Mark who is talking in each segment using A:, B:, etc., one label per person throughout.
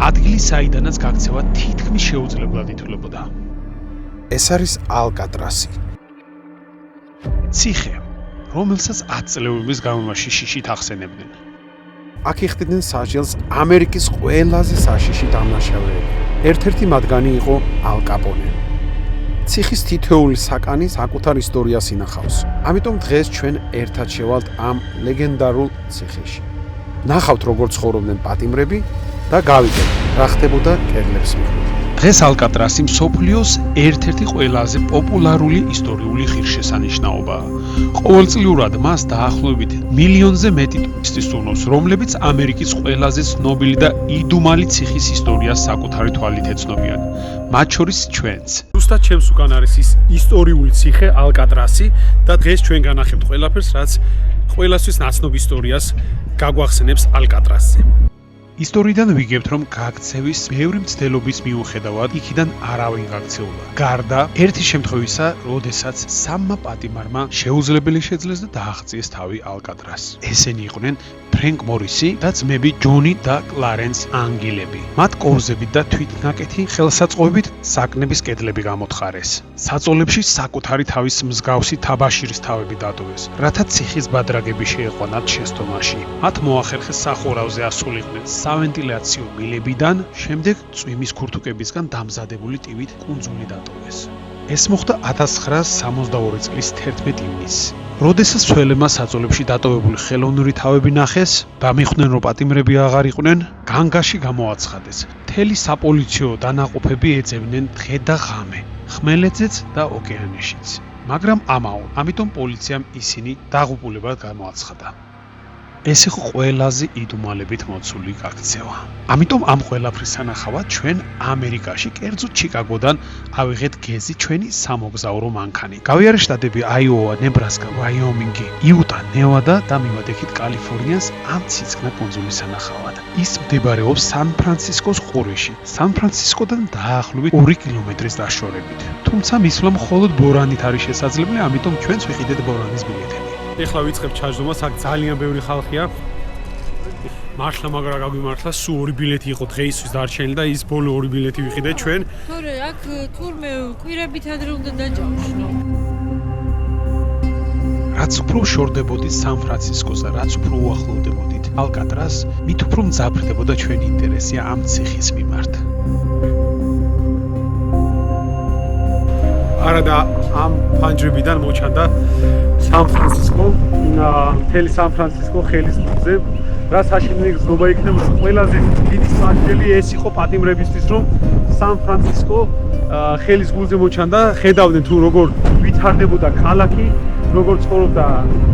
A: ადგილი საიდანაც გაქცევა თითქმის შეუძლებლად ითვლებოდა.
B: ეს არის ალკატრასი.
A: ციხე, რომელსაც 10 წლების განმავლობაში შიშით ახსენებდნენ.
B: აქ იხდიდნენ სასჯელს ამერიკის ყველაზე საშიში დამნაშავეები. ერთ-ერთი მათგანი იყო ალ კაპონე. ციხის თითოეული საკანი საკუთარ ისტორიას ინახავს. ამიტომ დღეს ჩვენ ერთად შევალთ ამ ლეგენდარულ ციხეში. ნახავთ როგორ ცხოვრობდნენ პატიმრები და გავიგეთ რა ხდებოდა კედლებს მიხვით.
A: დღეს ალკატრასი მსოფლიოს ერთ-ერთი ყველაზე პოპულარული ისტორიული ღირსშესანიშნაობაა. ყოველწლიურად მას დაახლოებით მილიონზე მეტი ტურისტი სურნობს, რომლებიც ამერიკის ყველაზე ცნობილი და იდუმალი ციხის ისტორიას საკუთარი თვალით ეცნობიან. მათ შორის ჩვენც.
C: ზუსტად ჩემს უკან არის ის ისტორიული ციხე ალკატრასი და დღეს ჩვენ განახებთ ყველაფერს, რაც ყველასთვის ნაცნობ ისტორიას გაგვახსენებს ალკატრასზე.
A: ისტორიიდან ვიგებთ, რომ გაქცევის ბევრი მცდელობის მიუხედავად იქიდან არავინ გაქცეულა. გარდა ერთი შემთხვევისა, როდესაც სამმა პატიმარმა შეუძლებელი შეძლეს და დააღწიეს თავი ალკატრასს. ესენი იყვნენ ფრენკ მორისი და ძმები ჯონი და კლარენს ანგილები. მათ კოვზებით და თვითნაკეთი ხელსაწყოებით საკნების კედლები გამოთხარეს. საწოლებში საკუთარი თავის მსგავსი თაბაშირის თავები დატოვეს, რათა ციხის ბადრაგები შეეყვანათ შესტომაში. მათ მოახერხეს სახურავზე ასულიყვნენ სავენტილაციო მილებიდან, შემდეგ წვიმის ქურთუკებისგან დამზადებული ტივით კუნძული დატოვეს. ეს მოხდა 1962 წლის 11 ივნისს. როდესაც ცველებმა საწოლებში დატოვებული ხელოვნური თავები ნახეს და მიხვდნენ, რომ პატიმრები აღარ იყვნენ, განგაში გამოაცხადეს. მთელი საპოლიციო დანაყოფები ეძებდნენ დღე და ღამე, ხმელეთზეც და ოკეანეშიც. მაგრამ ამიტომ პოლიციამ ისინი დაღუპულებად გამოაცხადა. ეს იყო ყველაზე იდუმალებით მოცული გაქცევა. ამიტომ ამ ყველაფრის სანახავად ჩვენ ამერიკაში, კერძოდ ჩიკაგოდან ავიღეთ გეზი ჩვენი სამოგზაურო მანქანი. გავიარეთ შტატები აიოვა, ნებრასკა, ვაიომინგი, იუტა, ნევადა და მივადექით კალიფორნიას ამ ციცქნა კუნძულის სანახავად. ის მდებარეობს სან-ფრანცისკოს ყურეში, სან-ფრანცისკოდან დაახლოებით 2 კილომეტრის დაშორებით. თუმცა მისვლა მხოლოდ ბორანით არის შესაძლებელი, ამიტომ ჩვენც ვიყიდეთ ბორანის ბილეთები.
C: ეხლა ვიწყებ ჩაჯდომას, აქ ძალიან ბევრი ხალხია. მართლა მაგრა გაგვიმართლა, სულ 2 ბილეთი იყო დღეისთვის დარჩენილი და ის ბოლო 2 ბილეთი ვიყიდეთ ჩვენ.
D: თორე აქ თურმე კვირებით ადრე უნდა დაჭავშნო.
A: რაც უფრო შორდებოდით სან-ფრანცისკოს და რაც უფრო უახლოვდებოდით ალკატრასს, მით უფრო მძაფრდებოდა ჩვენი ინტერესი ამ ციხის მიმართ.
C: არადა ამ ფანჯრებიდან მოჩანდა სან-ფრანცისკო, მთელი სან-ფრანცისკო ხელის გულზე. რა საშინელი გზნობა იქნება, ყველაზე დიდი სასჯელი ეს იყო პატიმრებისთვის, რომ სან-ფრანცისკო ხელის გულზე მოჩანდა. ხედავდნენ თუ როგორ ვითარდებოდა ქალაქი, როგორ ცხოვრობდა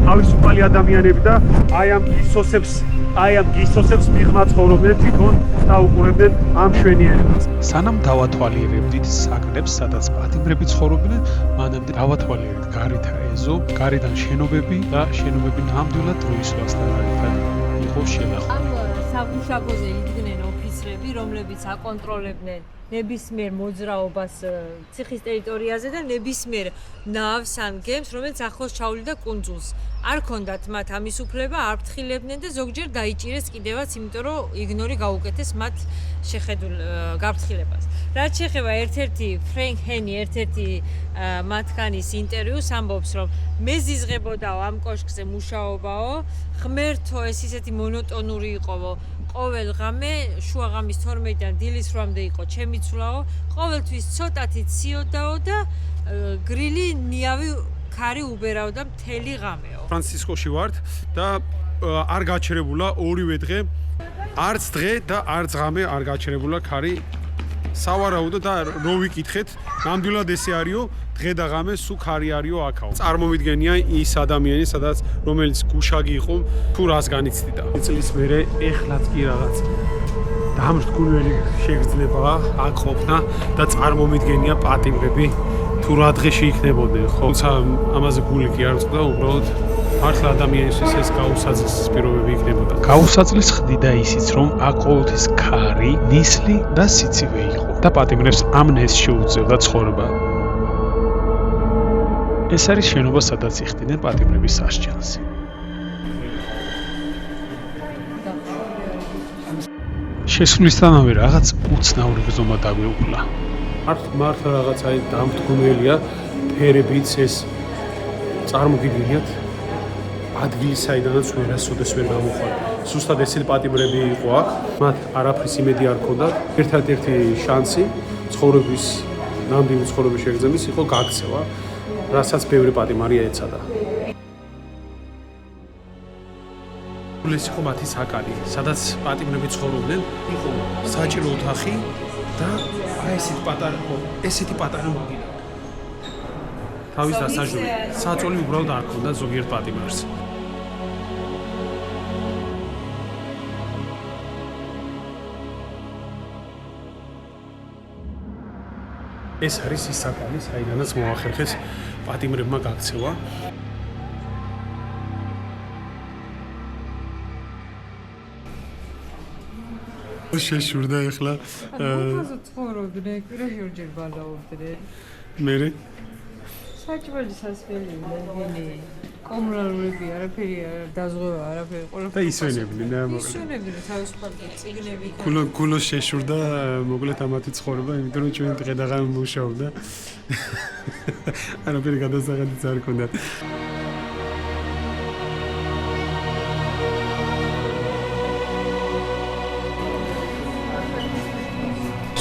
C: თავისუფალი ადამიანები და აი ამ გისოსებს მიღმა ცხოვრობდნენ, თვითონ დაუყურებდნენ ამ მშვენიერებას.
A: სანამ დავათვალიერებდით საკნებს, სადაც პატიმრები ცხოვრობდნენ, მანამდე დავათვალიერეთ გარეთ ეზო, გარედან შენობები და შენობები ნამდვილად დროისვასთან გარეთან იყო შენახული.
D: ამ საგუშაგოზე იდგნენ ოფიცრები, რომლებიც აკონტროლებდნენ ნებისმიერ მოძრაობას ციხის ტერიტორიაზე და ნებისმიერ ნავს ან გემს, რომელიც ახლოს ჩავლიდა კუნძულს. არ ქონდათ მათ ამის უფლება, არ ფრთხილებდნენ და ზოგჯერ დაიჭირეს კიდევაც, იმიტომ რომ იგნორი გაუკეთეს მათ გაფრთხილებას. რაც შეეხება ერთ-ერთი ფრენკ ჰენი, ერთ-ერთი მათგანის ინტერვიუს ამბობს, რომ მე ზიზღებოდაო ამ კოშკზე მუშაობაო, ღმერთო ეს ისეთი მონოტონური იყოვო, ყოველ ღამე შუაღამის 12-დან დილის 8-მდე იყო ჩემი ცვლაო, ყოველთვის ცოტათი ციოდაო და გრილი ნიავი ქარი უბერავდა მთელი ღამეო.
C: ფრანცისკოში ვართ და არ გაჩერებულა ორივე დღე, არც დღე და არც ღამე არ გაჩერებულა ქარი. სავარაუდო და რო ვიკითხეთ, ნამდვილად ესე არისო, დღე და ღამე სულ ქარი არისო აქაო. წარმომიდგენია ის ადამიანი, სადაც რომელიც გუშაგი იყო, თუ რას განიცდიდა. წლის მერე ეხლაც კი რაღაც დამრთგუნველი შეგრძნება აქ ყოფნა და წარმომიდგენია პატიმრები თუ რა დღეში იქნებოდნენ, ხო? თუმცა ამაზე გული კი არ ვწყდა, უბრალოდ მართლა ადამიანისთვის ეს გაუსაძლის პირობები იქნებოდა.
A: გაუსაძლის ხდიდა ისიც, რომ აქ ყოველთვის ქარი, ნისლი და სიცივე იყო და პატიმრებს ამ ნესს შეუძლევდა ცხოვრება. ეს არის შენობა, სადაც იხდიდნენ პატიმრების სასჯელს. შესულისთანავე რაღაც უცნაური გზომა დაგვეუფლა.
C: მართლა რაღაც აი დამთგუნელია ფერებიც ეს წარმოგიდგენიათ ადგილი საიდანაც ვერასოდეს ვერ გამოხარ. Ზუსტად ესეთი პატიმრები იყო აქ, მათ არაფრის იმედი არ ჰქონდათ. ერთადერთი შანსი ცხოვრების ნამდვილი ცხოვრების შეგრძნების იყო გაქცევა, რასაც ბევრი პატიმარი ეცადა. ეს იყო მათი საკანი, სადაც პატიმრები ცხოვრობდნენ, იყო საჭირო ოთახი და აი ესეთი პატარა მოგიდა. თავის დასაჯული საწოლი უბრალოდ არ ჰქონდა ზოგიერთ პატიმარს. ეს არის ის საკანი, საიდანაც მოახერხეს პატიმრებმა გაქცევა. შეშურდა ეხლა
D: მოხაზო ცხოვრობდნენ, კვირა ჯორჯერ ბალაობდნენ.
C: მე
D: საჭმელი სასმელი ლეგინი კომუნალურები არაფერი არ დაზღვევა არაფერი
C: და ისვენებდნენ და მოკლედ
D: ისვენებდნენ თავისუფალ წიგნები
C: გულოს შეშურდა მოკლედ ამათი ცხოვრება იმიტომ რომ ჩვენ დღე-დღე მუშაობდა არაფერი გადასაღადიც არ ქონდა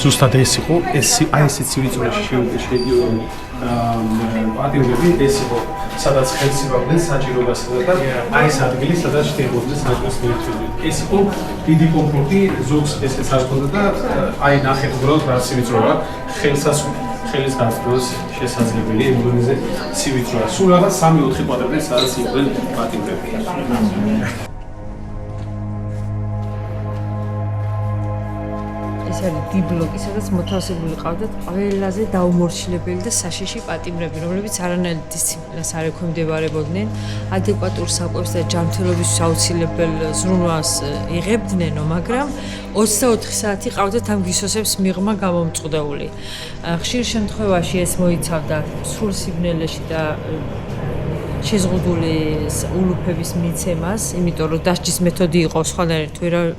C: ზუსტად ეს იყო აი ეს ცივიწურაში შედიოდნენ პატიმრები ეს იყო სადაც ხელს იბავდნენ საჭიროებასა და აი ეს ადგილი სადაც შედიოდნენ საჭიროს მიღწევები ეს იყო დიდი კომფორტი ზოგს ესეც არ ქონდა და აი ნახეთ უბრალოდ რა ცივიწურა ხელის გასწროს შესაძლებელი ემბლემზე ცივიწურა სულ რაღაც 3-4 კვადრატი სადაც იყვნენ პატიმრები
D: დიბლოკი, სადაც მოთავსებული ყავდათ ყველაზე დაუმორჩილებელი და საშიში პატიმრები, რომლებიც არანაირ დისციპლინას არ ექვემდებარებოდნენ, ადეკვატურ საკვებს და ჯანმრთელობის აუცილებელ ზრუნვას იღებდნენ, მაგრამ 24 საათი ყავდათ ამ გისოსებს მიღმა გამომწყდეული. ხშირ შემთხვევაში ეს მოიცავდა სრულ სიბნელეში და შეზღუდული ულუფების მიცემას, იმიტომ რომ დასჯის მეთოდი იყო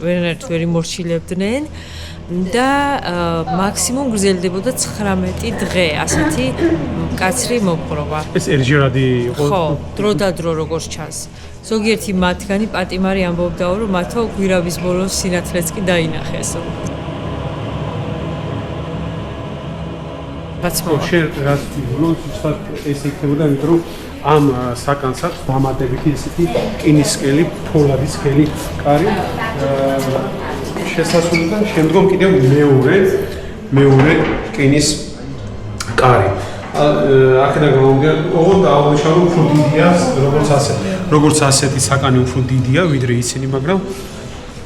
D: ვერანაირად ვერ იმორჩილებდნენ. და მაქსიმუმ გრძელდებოდა 19 დღე, ასეთი მკაცრი მოპყრობა.
C: ეს ერჯერადი იყო?
D: ხო, დროდადრო როგორც ჩანს. ზოგიერთი მათგანი პატიმარი ამბობდა, რომ მათო გვირაბის ბოლოს სინათლეც კი დაინახეს.
C: შენ რაც ვიგულობ, ზუსტად ეს იქნებოდა, იმიტომ რომ ამ საკანსაც დამატებითი ესეთი კინისკელი, ფოლადის სკელი კარი შესასვლელიდან შემდგომ კიდევ მეორე კინის კარი. აქედან გამომდინარე, ოღონდ აღნიშნავ უფრო დიდია, როგორც ასეთი საკანი უფრო დიდია, ვიდრე ისინი, მაგრამ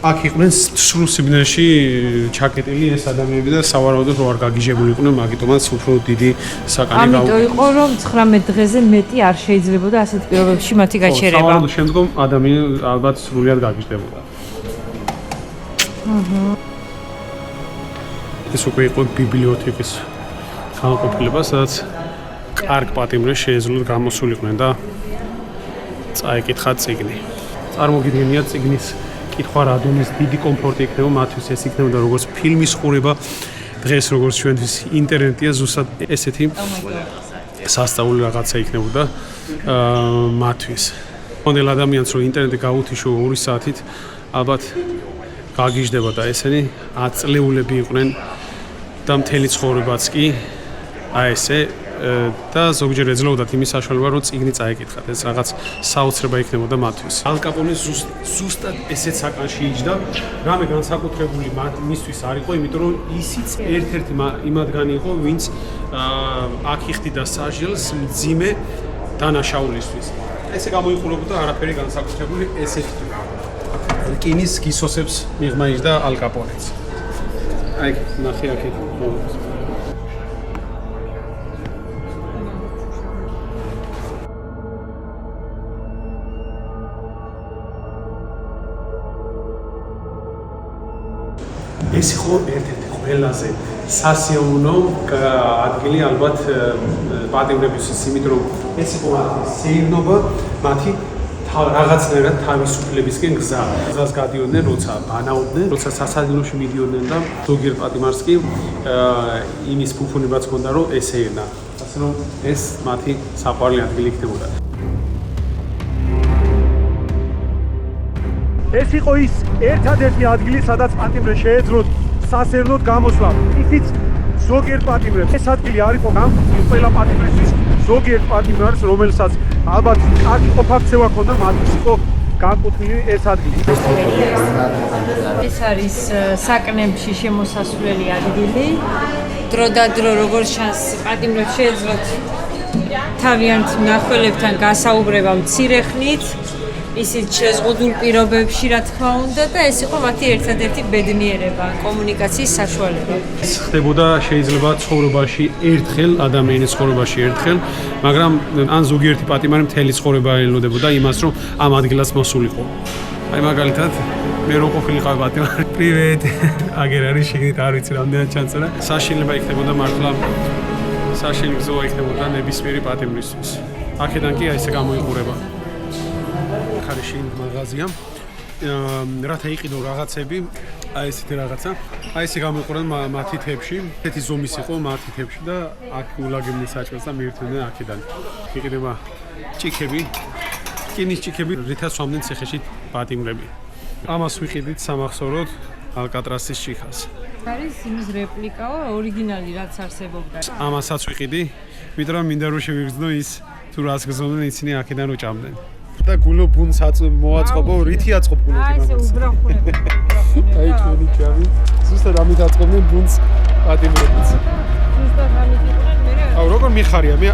C: აქ იყვნენ სრულ სიბნელეში ჩაკეტილი ეს ადამიანები და სავარაუდოდ არ გაგიჟებული იყვნენ, მაგიტომაც უფრო დიდი საკანი გაუქმდა.
D: ამიტომ იყო რომ 19 დღეზე მეტი არ შეიძლებოდა ასეთ პირობებში მათი გაჩერება.
C: სავარაუდოდ შემდგომ ადამიანი ალბათ სრულიად გაგიჟდებოდა. ეს უკვე იყო ბიბლიოთეკის განყოფილება, სადაც კარგ პატიმრებს შეეძლოთ გამოსულიყვნენ და წაეკითხა წიგნი. წარმოგიდგენიათ წიგნის კითხვა რადონის დიდი კომფორტი იქნება მათთვის, ეს იქნებოდა როგორც ფილმის ყურება, დღეს როგორც ჩვენთვის ინტერნეტია, ზუსტად ესეთი სასწაული რაღაცა იქნებოდა მათთვის. მომდელ ადამიანს რომ ინტერნეტი გაუთიშო 2 საათით, ალბათ გაგიჟდება და ესენი აწლეულები იყვნენ და მთელი ცხოვრებაც კი აი ესე და ზოგჯერ ეძლეოდათ იმის საშუალება რომ წიგნი წაეკითხათ ეს რაღაც საოცრება იქნებოდა მათთვის. ალ კაპონე ზუსტად ესეთ საკანში იჯდა, რამე განსაკუთრებული მისთვის არ იყო, იმიტომ რომ ისიც ერთ-ერთი იმადგანი იყო, ვინც აქ იხდიდა საჟელს მძიმე დანაშაულისთვის. ესე გამოიყურებოდა არაფერი განსაკუთრებული ესეთ კინის გისოსებს მიღმა იჯდა ალ კაპონეც. აი, ნახე აქეთ. ეს იყო ერთ-ერთი ყველაზე სასიამოვნო ადგილი ალბათ პატიმრებისთვის, იმიტომ რომ ეს იყო მათი სეირნობა, მათი რაღაცნაირად თავისუფლებისკენ გზას გადიოდნენ, როცა ბანაობდნენ, როცა სასადილოში მიდიოდნენ და ზოგიერთ პატიმარს კი იმის ფუფუნებაც ჰქონდა, რომ ესე ენა. ასე რომ ეს მათი საყვარელი ადგილი იქნებოდა.
E: ეს იყო ის ერთადერთი ადგილი, სადაც პატიმრებს შეეძლოთ სასერნოდ გამოსვლა. ისიც ზოგიერთ პატიმრებს. ეს ადგილი არ იყო განკუთვნილი ყველა პატიმრისთვის. ზოგიერთ პატიმრებს, რომელსაც ალბათ კარგი ყოფაქცევა ჰქონდა, მათთვის იყო განკუთვნილი ეს ადგილი.
D: ეს არის საკნებში შემოსასვლელი ადგილი. დრო და დრო როგორც ჩანს, პატიმრებს შეეძლოთ თავიანთ მნახველებთან გასაუბრება მცირე ხნით. ისიც შეზღუდულ პირობებში, რა თქმა უნდა, და ეს იყო მათი ერთადერთი ბედნიერება, კომუნიკაციის საშუალება.
C: ეს ხდებოდა შეიძლება ცხოვრებაში ერთხელ, ადამიანის ცხოვრებაში ერთხელ, მაგრამ ან ზოგიერთი პატიმარი მთელი ცხოვრება ელოდებოდა იმას, რომ ამ ადგილას მოსულიყო. აი მაგალითად, მე რო ყოფილიყავ პატიმარი. პრივეტ. აგერ არის შეგნით არ ვიცი რამდენად ჩანწერა. საშინლება იქნებოდა მართლა საშინლი გზოვა იქნებოდა ნებისმიერი პატიმრისთვის. აქედან კი აი ესე გამოიყურება. ხარიში მაღაზია. რათა იყიდო რაღაცები, აი ესეთი რაღაცა. აი ესე გამოიყურებენ მათი თებში. ესეთი ზომის იყო მათი თებში და აქ ულაგებდნენ საჭმელს და მიირთმევდნენ აქედან. იყიდება ჭიქები, რკინის ჭიქები, რითაც სვამდნენ ციხეში პატიმრები. ამას ვიყიდით სამახსოვროდ ალკატრასის ჭიქას.
D: არის იმის რეპლიკაო, ორიგინალი რაც არსებობდა.
C: ამასაც ვიყიდი, ვიდრე მინდა რომ შევიგრძნო ის თუ რას გზნობდნენ ისინი აქედან რო ჭამდნენ. და გულო ბუნს მოაწყობო, რითი აწყობ გულო
D: აი ესე უბრახულება.
C: აი ჩვენი ჭამი. ზუსტად ამით აწყობდნენ ბუნს პატიმრებს.
D: ზუსტად ამით იყვნენ მე.
C: აუ როგორ მიხარია, მე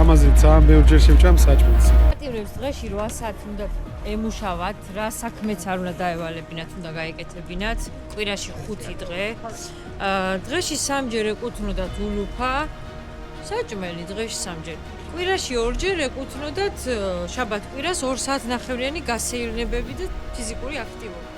C: ამაზე ძალიან ბევრჯერ შევჭამ საჭმელს.
D: პატიმრებს დღეში 8 საათი უნდა ემუშავათ, რა საქმეც არ უნდა დაევალებინათ, უნდა გაეკეთებინათ. კვირაში 5 დღე. დღეში 3 ჯერ ეკუთვნოდათ ულუფა, საჭმელი დღეში 3 ჯერ. კვირაში 2 ჯერ ეკუთვნოდათ შაბათ-კვირას 2 საათნახევრიანი გასეირნებები და ფიზიკური აქტივობა.